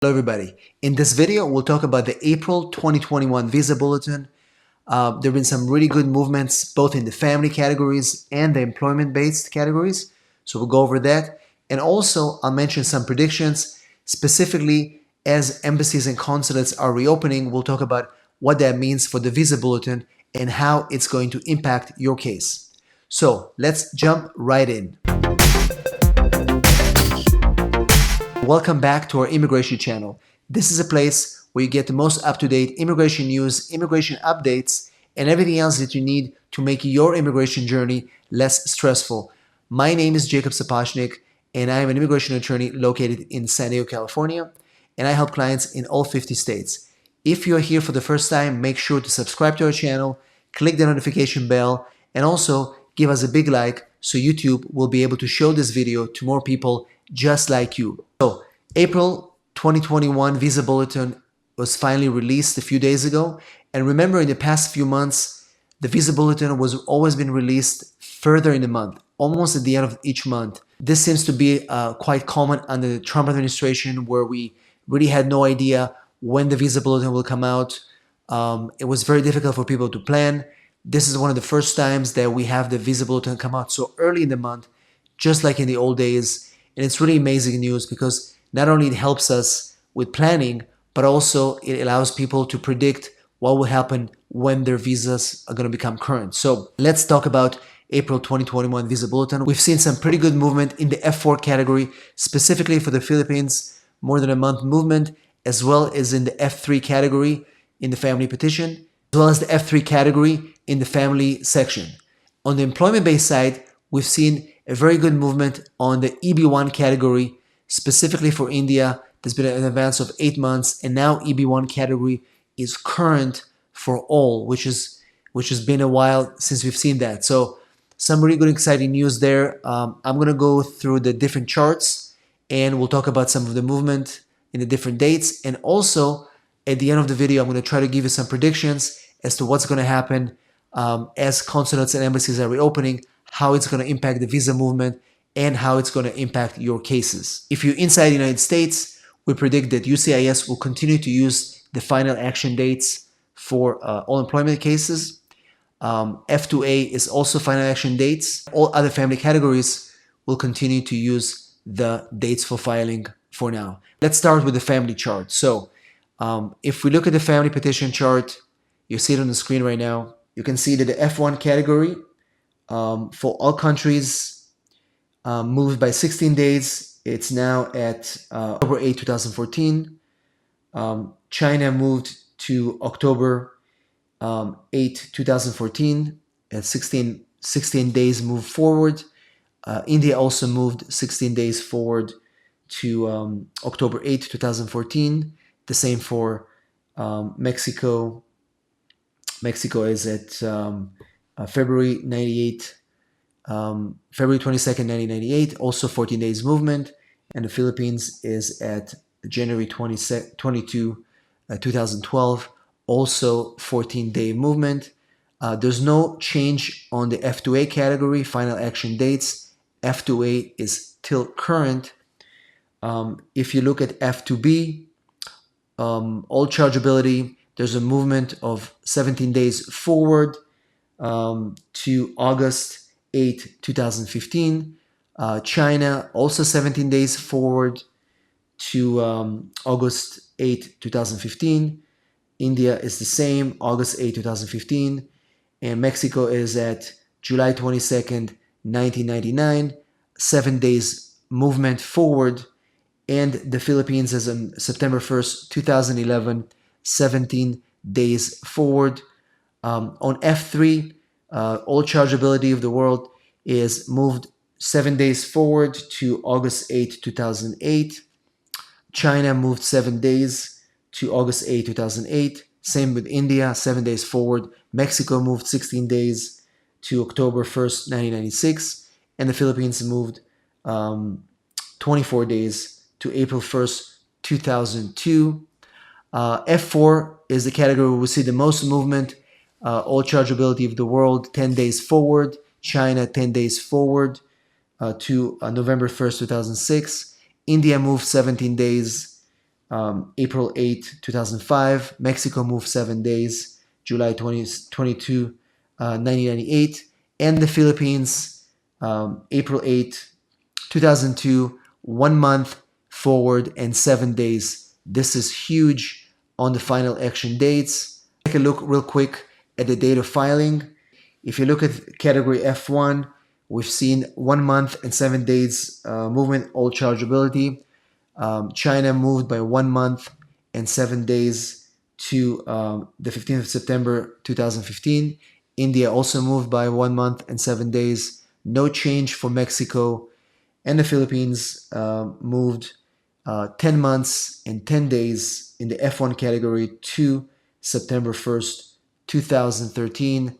Hello everybody. In this video, we'll talk about the April 2021 Visa Bulletin. There have been some really good movements both in the family categories and the employment-based categories. So we'll go over that. And also, I'll mention some predictions. Specifically, as embassies and consulates are reopening, we'll talk about what that means for the Visa Bulletin and how it's going to impact your case. So let's jump right in. Welcome back to our immigration channel. This is a place where you get the most up-to-date immigration news, immigration updates, and everything else that you need to make your immigration journey less stressful. My name is Jacob Sapochnik, and I am an immigration attorney located in San Diego, California, and I help clients in all 50 states. If you're here for the first time, make sure to subscribe to our channel, click the notification bell, and also give us a big like so YouTube will be able to show this video to more people just like you. So, April 2021 Visa Bulletin was finally released a few days ago. And remember, in the past few months, the Visa Bulletin was always been released further in the month, almost at the end of each month. This seems to be quite common under the Trump administration, where we really had no idea when the Visa Bulletin will come out. It was very difficult for people to plan. This is one of the first times that we have the Visa Bulletin come out so early in the month, just like in the old days. And it's really amazing news because not only it helps us with planning, but also it allows people to predict what will happen when their visas are going to become current. So let's talk about April 2021 Visa Bulletin. We've seen some pretty good movement in the F4 category, specifically for the Philippines, more than a month movement, as well as in the F3 category in the family petition, as well as the F3 category in the family section. On the employment-based side, we've seen a very good movement on the EB1 category, specifically for India. There's been an advance of 8 months, and now EB1 category is current for all, which has been a while since we've seen that. So some really good, exciting news there. I'm going to go through the different charts, and we'll talk about some of the movement in the different dates. And also, at the end of the video, I'm going to try to give you some predictions as to what's going to happen as consulates and embassies are reopening, how it's going to impact the visa movement, and how it's going to impact your cases. If you're inside the United States, we predict that USCIS will continue to use the final action dates for all employment cases. F2A is also final action dates. All other family categories will continue to use the dates for filing for now. Let's start with the family chart. So if we look at the family petition chart, you see it on the screen right now. You can see that the F1 category for all countries moved by 16 days. It's now at October 8, 2014. China moved to October 8, 2014 at 16 days move forward. India also moved 16 days forward to October 8, 2014. The same for Mexico. Mexico is at February 98, February 22nd, 1998, also 14 days movement. And the Philippines is at January 22, 2012, also 14-day movement. There's no change on the F2A category, final action dates. F2A is still current. If you look at F2B, all chargeability, there's a movement of 17 days forward to August 8, 2015. China also 17 days forward to August 8, 2015. India is the same, August 8, 2015. And Mexico is at July 22nd, 1999, 7 days movement forward. And the Philippines is on September 1st, 2011, 17 days forward. On F3, all chargeability of the world is moved 7 days forward to August 8, 2008. China moved 7 days to August 8, 2008. Same with India, 7 days forward. Mexico moved 16 days to October 1st, 1996. And the Philippines moved 24 days to April 1st, 2002. F4 is the category where we see the most movement. All chargeability of the world, 10 days forward. China, 10 days forward to November 1st, 2006. India moved 17 days April 8, 2005. Mexico moved 7 days, July 22, 1998. And the Philippines, April 8, 2002, 1 month forward and 7 days. This is huge on the final action dates. Take a look real quick at the date of filing. If you look at category F1, we've seen 1 month and 7 days movement, all chargeability. China moved by 1 month and 7 days to the 15th of September 2015. India also moved by 1 month and 7 days. No change for Mexico. And the Philippines moved 10 months and 10 days in the F1 category to September 1st, 2013.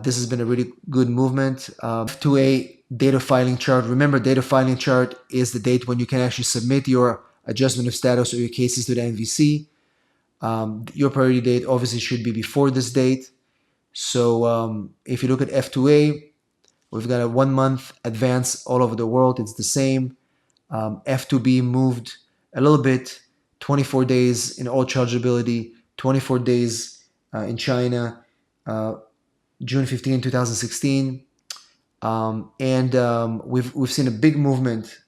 This has been a really good movement. F2A date of filing chart. Remember, date of filing chart is the date when you can actually submit your adjustment of status or your cases to the NVC. Your priority date obviously should be before this date. So if you look at F2A, we've got a 1 month advance all over the world. It's the same. F2B moved a little bit, 24 days in all chargeability, 24 days in China, June 15, 2016. We've seen a big movement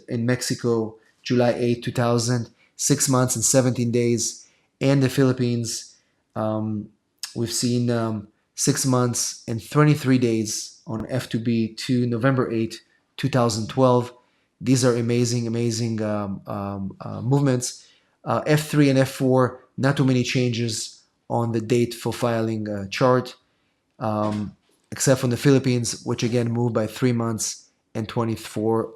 in Mexico, July 8, 2000, 6 months and 17 days. And the Philippines, we've seen 6 months and 23 days on F2B to November 8, 2012. These are amazing movements. F3 and F4, not too many changes on the date for filing chart, except from the Philippines, which again moved by 3 months and 24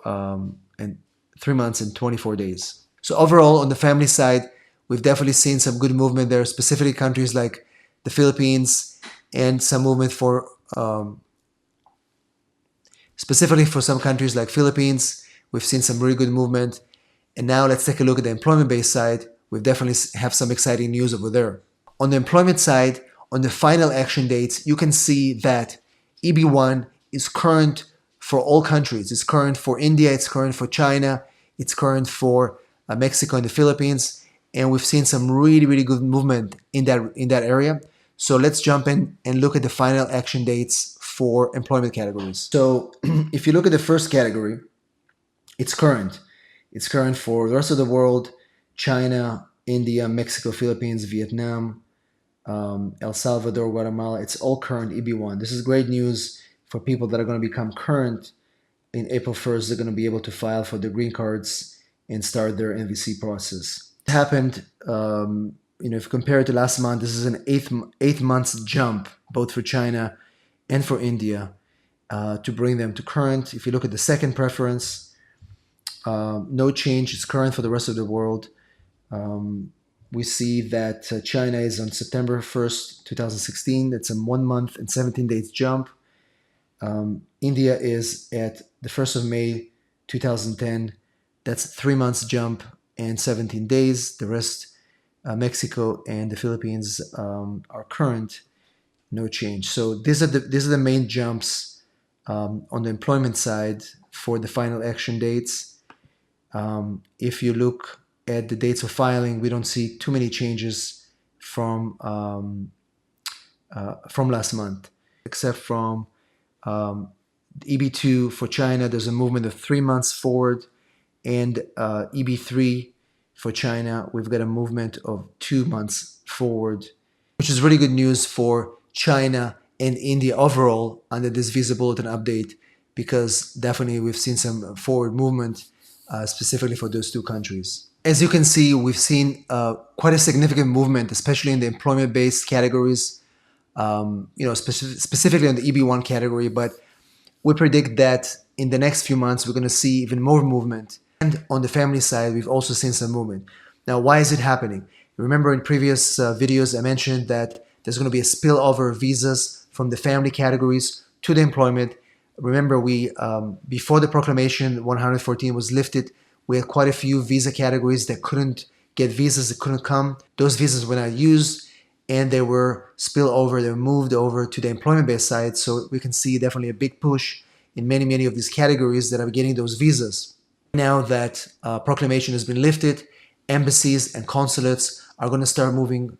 days. So overall, on the family side, we've definitely seen some good movement there, specifically countries like the Philippines, and some movement for specifically for some countries like Philippines. We've seen some really good movement. And now let's take a look at the employment-based side. We definitely have some exciting news over there. On the employment side, on the final action dates, you can see that EB1 is current for all countries. It's current for India, it's current for China, it's current for Mexico and the Philippines. And we've seen some really good movement in that area. So let's jump in and look at the final action dates for employment categories. So if you look at the first category, it's current. It's current for the rest of the world: China, India, Mexico, Philippines, Vietnam, El Salvador, Guatemala. It's all current EB1. This is great news for people that are going to become current in April 1st. They're going to be able to file for the green cards and start their NVC process. It happened, if you compare it to last month, this is an eight months jump, both for China and for India, to bring them to current. If you look at the second preference, no change. It's current for the rest of the world. We see that China is on September 1st, 2016. That's a 1 month and 17 days jump. India is at the 1st of May, 2010. That's 3 months jump and 17 days. The rest, Mexico and the Philippines, are current. No change. So these are the main jumps on the employment side for the final action dates. If you look at the dates of filing, we don't see too many changes from last month, except from EB2 for China. There's a movement of 3 months forward, and EB3 for China, we've got a movement of 2 months forward, which is really good news for China and India overall under this Visa Bulletin update, because definitely we've seen some forward movement specifically for those two countries. As you can see, we've seen quite a significant movement, especially in the employment-based categories, specifically on the EB1 category, but we predict that in the next few months, we're going to see even more movement. And on the family side, we've also seen some movement. Now, why is it happening? Remember in previous videos, I mentioned that there's going to be a spillover of visas from the family categories to the employment. Remember, we before the proclamation 114 was lifted, we had quite a few visa categories that couldn't get visas, that couldn't come. Those visas were not used, and they were spilled over, they were moved over to the employment-based side. So we can see definitely a big push in many of these categories that are getting those visas. Now that proclamation has been lifted embassies and consulates are going to start moving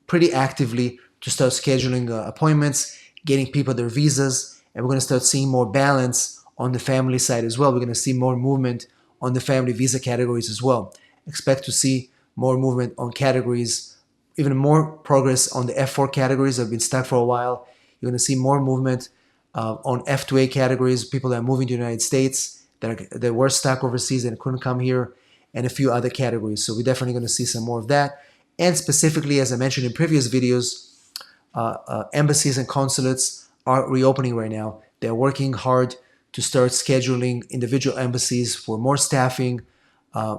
pretty actively to start scheduling appointments, getting people their visas, and we're going to start seeing more balance on the family side as well. We're going to see more movement on the family visa categories as well. Expect to see more movement on categories, even more progress on the F4 categories that have been stuck for a while. You're going to see more movement on F2A categories, people that are moving to the United States that were stuck overseas and couldn't come here, and a few other categories. So we're definitely going to see some more of that. And specifically, as I mentioned in previous videos, embassies and consulates are reopening right now. They're working hard to start scheduling individual embassies for more staffing,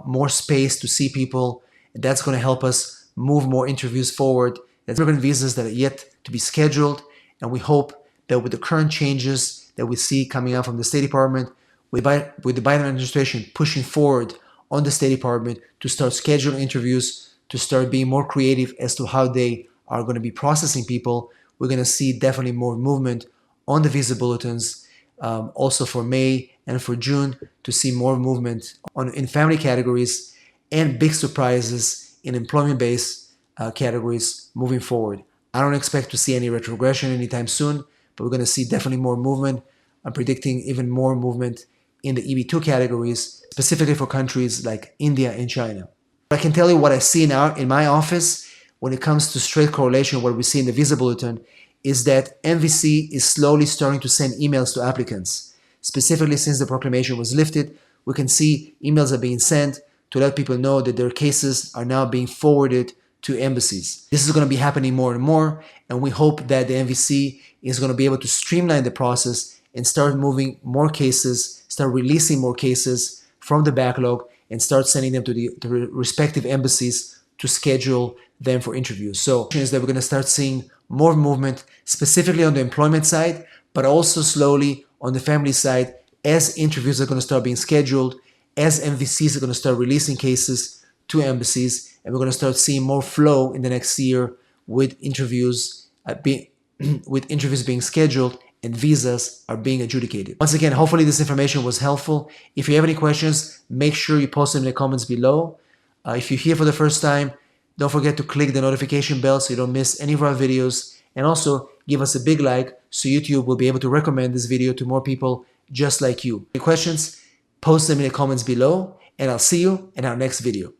more space to see people. And that's going to help us move more interviews forward. There's immigrant visas that are yet to be scheduled, and we hope that with the current changes that we see coming out from the State Department, with the Biden administration pushing forward on the State Department to start scheduling interviews, to start being more creative as to how they are going to be processing people, we're going to see definitely more movement on the visa bulletins, also for May and for June, to see more movement in family categories and big surprises in employment-based categories moving forward. I don't expect to see any retrogression anytime soon, but we're going to see definitely more movement. I'm predicting even more movement in the EB2 categories, specifically for countries like India and China. I can tell you what I see now in my office when it comes to straight correlation with what we see in the visa bulletin is that MVC is slowly starting to send emails to applicants. Specifically, since the proclamation was lifted, we can see emails are being sent to let people know that their cases are now being forwarded to embassies. This is going to be happening more and more, and we hope that the MVC is going to be able to streamline the process and start moving more cases, start releasing more cases from the backlog, and start sending them to the respective embassies to schedule them for interviews. So is that we're going to start seeing more movement, specifically on the employment side, but also slowly on the family side, as interviews are going to start being scheduled, as MVCs are going to start releasing cases to embassies, and we're going to start seeing more flow in the next year with interviews being scheduled and visas are being adjudicated. Once again, hopefully this information was helpful. If you have any questions, make sure you post them in the comments below. If you're here for the first time, don't forget to click the notification bell so you don't miss any of our videos, and also give us a big like so YouTube will be able to recommend this video to more people just like you. Any questions? Post them in the comments below, and I'll see you in our next video.